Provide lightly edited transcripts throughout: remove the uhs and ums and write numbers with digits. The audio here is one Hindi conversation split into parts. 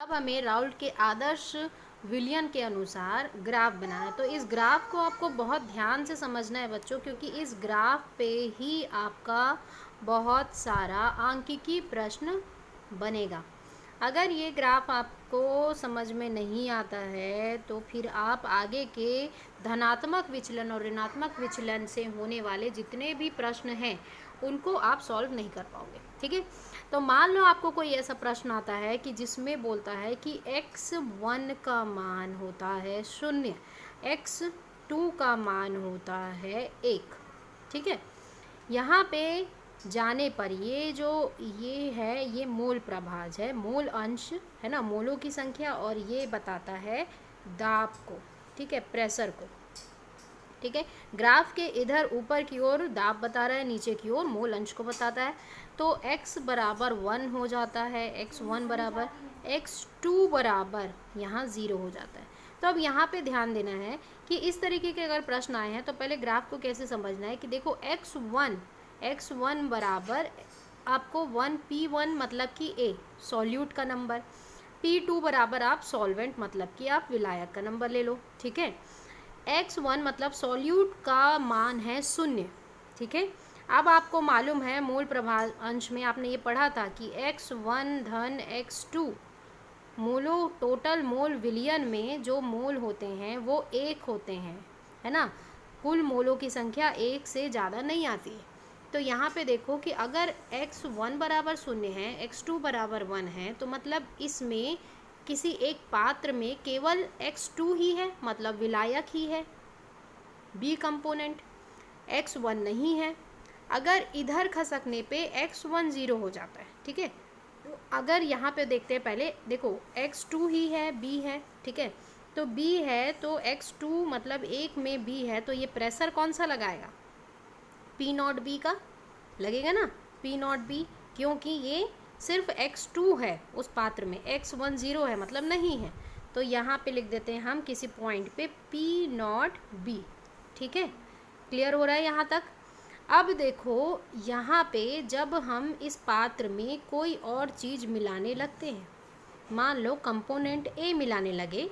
अब हमें राउल्ट के आदर्श विलयन के अनुसार ग्राफ बनाना है। तो इस ग्राफ को आपको बहुत ध्यान से समझना है बच्चों, क्योंकि इस ग्राफ पे ही आपका बहुत सारा आंकिकी प्रश्न बनेगा। अगर ये ग्राफ आपको समझ में नहीं आता है तो फिर आप आगे के धनात्मक विचलन और ऋणात्मक विचलन से होने वाले जितने भी प्रश्न हैं उनको आप सॉल्व नहीं कर पाओगे। ठीक है, तो मान लो आपको कोई ऐसा प्रश्न आता है कि जिसमें बोलता है कि x1 का मान होता है 0, x2 का मान होता है 1। ठीक है, यहाँ पे जाने पर ये है, ये मोल प्रभाज है, मोल अंश है ना, मोलों की संख्या, और ये बताता है दाब को। ठीक है, प्रेशर को। ठीक है, ग्राफ के इधर ऊपर की ओर दाब बता रहा है, नीचे की ओर मोल अंश को बताता है। तो x बराबर 1 हो जाता है, x1 बराबर, x2 बराबर यहाँ 0 हो जाता है। तो अब यहाँ पे ध्यान देना है कि इस तरीके के अगर प्रश्न आए हैं तो पहले ग्राफ को कैसे समझना है कि देखो x1 बराबर आपको 1p1 मतलब कि a सॉल्यूट का नंबर, p2 बराबर आप सॉल्वेंट मतलब कि आप विलायक का नंबर ले लो। ठीक है, x1 मतलब सॉल्यूट का मान है 0। ठीक है, अब आपको मालूम है मोल प्रभाव अंश में आपने ये पढ़ा था कि x1 धन x2 मोलों टोटल मोल विलयन में जो मोल होते हैं वो 1 होते हैं, है ना। कुल मोलों की संख्या 1 से ज़्यादा नहीं आती है। तो यहाँ पे देखो कि अगर x1 बराबर 0 है, x2 बराबर 1 है, तो मतलब इसमें किसी एक पात्र में केवल x2 ही है, मतलब विलायक ही है, बी कंपोनेंट, x1 नहीं है। अगर इधर खसकने पे x1 0 हो जाता है। ठीक है, तो अगर यहाँ पे देखते हैं, पहले देखो x2 ही है, b है। ठीक है, तो b है तो x2 मतलब 1 में b है, तो ये प्रेशर कौन सा लगाएगा, p नॉट b का लगेगा ना, p नॉट b, क्योंकि ये सिर्फ x2 है उस पात्र में, x1 0 है मतलब नहीं है। तो यहाँ पे लिख देते हैं हम किसी पॉइंट पे p नॉट b। ठीक है, क्लियर हो रहा है यहाँ तक। अब देखो यहाँ पे जब हम इस पात्र में कोई और चीज़ मिलाने लगते हैं, मान लो कंपोनेंट A मिलाने लगे,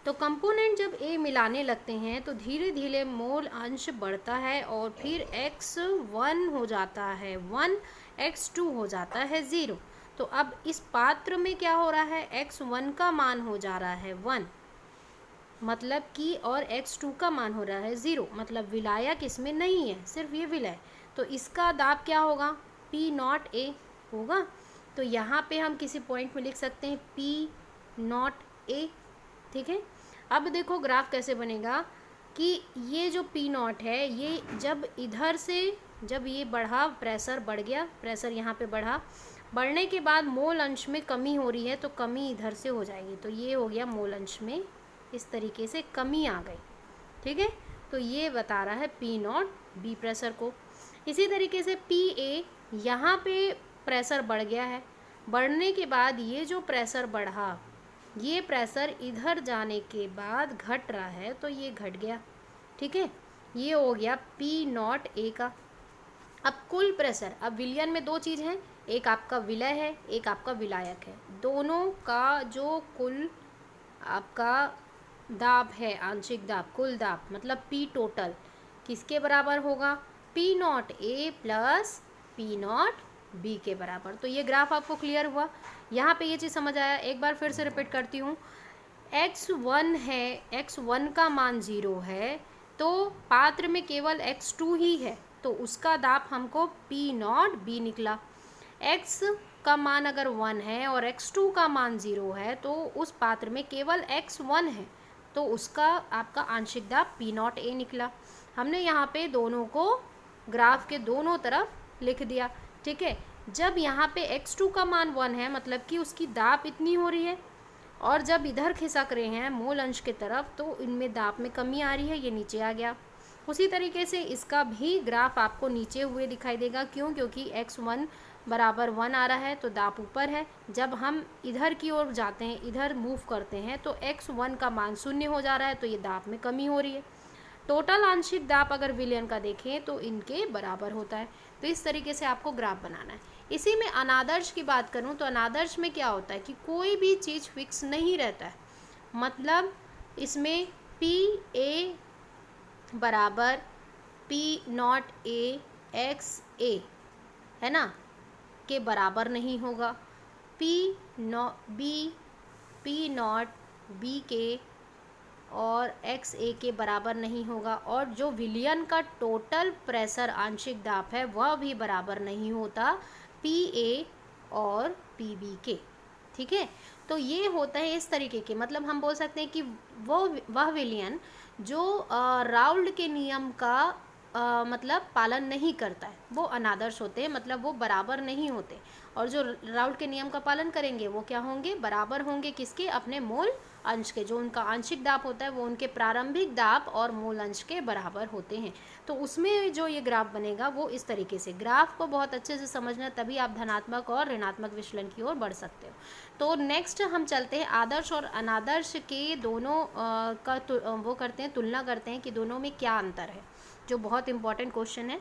तो कंपोनेंट जब A मिलाने लगते हैं तो धीरे धीरे मोल अंश बढ़ता है और फिर x1 हो जाता है 1, x2 हो जाता है 0। तो अब इस पात्र में क्या हो रहा है, x1 का मान हो जा रहा है 1 मतलब कि, और x2 का मान हो रहा है 0 मतलब विलायक इसमें नहीं है, सिर्फ ये विलय। तो इसका दाब क्या होगा, p नॉट a होगा। तो यहाँ पे हम किसी पॉइंट में लिख सकते हैं p नॉट a। ठीक है, अब देखो ग्राफ कैसे बनेगा कि ये जो p नॉट है, ये जब इधर से जब ये बढ़ा, प्रेशर बढ़ गया, प्रेशर यहाँ पे बढ़ा, बढ़ने के बाद मोल अंश में कमी हो रही है तो कमी इधर से हो जाएगी, तो ये हो गया मोल अंश में इस तरीके से कमी आ गई। ठीक है, तो ये बता रहा है p नॉट b प्रेशर को। इसी तरीके से पी ए, यहाँ पे प्रेशर बढ़ गया है, बढ़ने के बाद ये जो प्रेशर बढ़ा, ये प्रेशर इधर जाने के बाद घट रहा है तो ये घट गया। ठीक है, ये हो गया पी नॉट ए का। अब कुल प्रेशर, अब विलयन में दो चीज़ हैं, एक आपका विलय है, एक आपका विलायक है, दोनों का जो कुल आपका दाब है, आंशिक दाब, कुल दाब मतलब पी टोटल किसके बराबर होगा, P not a plus P not be के बराबर। तो ये ग्राफ आपको क्लियर हुआ, यहाँ पे ये चीज़ समझ आया। एक बार फिर से रिपीट करती हूँ, x1 है, x1 का मान 0 है, तो पात्र में केवल x2 ही है, तो उसका दाब हमको पी नॉट बी निकला। x का मान अगर 1 है और x2 का मान 0 है, तो उस पात्र में केवल x1 है, तो उसका आपका आंशिक दाब पी नॉट ए निकला। हमने यहाँ पे दोनों को ग्राफ के दोनों तरफ लिख दिया। ठीक है, जब यहाँ पे x2 का मान 1 है मतलब कि उसकी दाब इतनी हो रही है, और जब इधर खिसक रहे हैं मोल अंश की तरफ तो इनमें दाब में कमी आ रही है, ये नीचे आ गया। उसी तरीके से इसका भी ग्राफ आपको नीचे हुए दिखाई देगा, क्यों, क्योंकि x1 बराबर 1 आ रहा है तो दाब ऊपर है। जब हम इधर की ओर जाते हैं, इधर मूव करते हैं, तो x1 का मान 0 हो जा रहा है, तो ये दाब में कमी हो रही है। टोटल आंशिक दाब अगर विलयन का देखें तो इनके बराबर होता है। तो इस तरीके से आपको ग्राफ बनाना है। इसी में अनादर्श की बात करूँ तो अनादर्श में क्या होता है कि कोई भी चीज़ फिक्स नहीं रहता है, मतलब इसमें पी ए बराबर पी नॉट ए एक्स ए है ना के बराबर नहीं होगा, पी नॉट बी के और एक्स ए के बराबर नहीं होगा, और जो विलयन का टोटल प्रेशर आंशिक दाब है वह भी बराबर नहीं होता पी ए और पी बी के। ठीक है, तो ये होता है इस तरीके के, मतलब हम बोल सकते हैं कि वह विलयन जो राउल्ड के नियम का मतलब पालन नहीं करता है वो अनादर्श होते हैं, मतलब वो बराबर नहीं होते, और जो राउल्ड के नियम का पालन करेंगे वो क्या होंगे, बराबर होंगे किसके, अपने मूल अंश के। जो उनका आंशिक दाब होता है वो उनके प्रारंभिक दाब और मूल अंश के बराबर होते हैं। तो उसमें जो ये ग्राफ बनेगा वो इस तरीके से, ग्राफ को बहुत अच्छे से समझना, तभी आप धनात्मक और ऋणात्मक विचलन की ओर बढ़ सकते हो। तो नेक्स्ट हम चलते हैं आदर्श और अनादर्श के दोनों वो करते हैं, तुलना करते हैं कि दोनों में क्या अंतर है, जो बहुत इंपॉर्टेंट क्वेश्चन है।